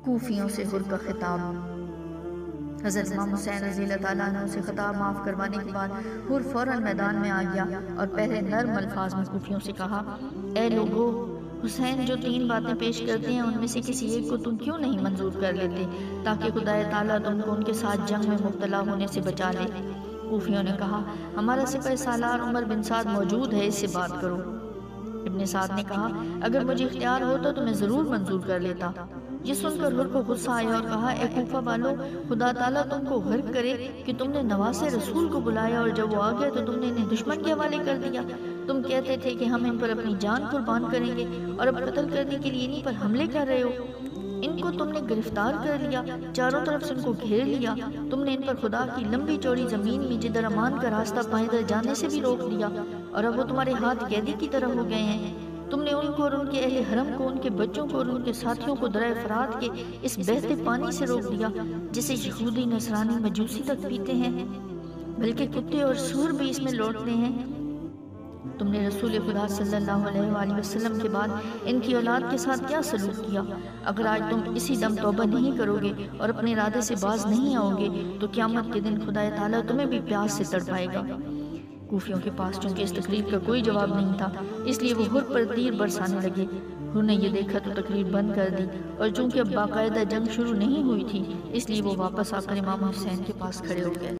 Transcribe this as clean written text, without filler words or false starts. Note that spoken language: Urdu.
کوفیوں سے حر کا خطاب۔ حضرت امام حسین رضی اللہ تعالیٰ عنہ سے خطاب معاف کروانے کے بعد حر فوراً میدان میں آ گیا اور پہلے نرم الفاظ میں کوفیوں سے کہا، اے لوگو، حسین جو 3 باتیں پیش کرتے ہیں ان میں سے کسی ایک کو تم کیوں نہیں منظور کر لیتے تاکہ خدا تعالیٰ تم کو ان کے ساتھ جنگ میں مبتلا ہونے سے بچا لے۔ کوفیوں نے کہا، ہمارا سپہ سالار عمر بن سعد موجود ہے، اس سے بات کرو۔ ابن سعد نے کہا، اگر مجھے اختیار ہوتا تو میں ضرور منظور کر لیتا۔ یہ سن کر حر کو غصہ آیا اور کہا، اے کوفہ والو، خدا تعالیٰ تم کو غرق کرے کہ تم نے نواسے رسول کو بلایا اور جب وہ آ گیا تو تم نے انہیں دشمن کے حوالے کر دیا۔ تم کہتے تھے کہ ہم ان پر اپنی جان قربان کریں گے اور اب قتل کرنے کے لیے انہی پر حملے کر رہے ہو۔ ان کو تم نے گرفتار کر لیا، چاروں طرف سے ان کو گھیر لیا، تم نے ان پر خدا کی لمبی چوڑی زمین میں جدھر امان کا راستہ پائیدل جانے سے بھی روک دیا اور اب وہ تمہارے ہاتھ قیدی کی طرح ہو گئے ہیں۔ تم نے ان کو اور ان کے اہل حرم کو، ان کے بچوں کو اور ان کے ساتھیوں کو درہ فرات کے اس بہتے پانی سے روک دیا جسے یہودی، نصرانی، مجوسی تک پیتے ہیں، بلکہ کتے اور سور بھی اس میں لوٹتے ہیں۔ تم نے رسول خدا صلی اللہ علیہ وآلہ وسلم کے بعد ان کی اولاد کے ساتھ کیا سلوک کیا؟ اگر آج تم اسی دم توبہ نہیں کرو گے اور اپنے ارادے سے باز نہیں آؤ گے تو قیامت کے دن خدا تعالیٰ تمہیں بھی پیاس سے تڑپائے گا۔ کوفیوں کے پاس چونکہ اس تقریر کا کوئی جواب نہیں تھا، اس لیے وہ حر پر تیر برسانے لگے۔ حر نے یہ دیکھا تو تقریر بند کر دی، اور چونکہ اب باقاعدہ جنگ شروع نہیں ہوئی تھی اس لیے وہ واپس آ کر امام حسین کے پاس کھڑے ہو گئے۔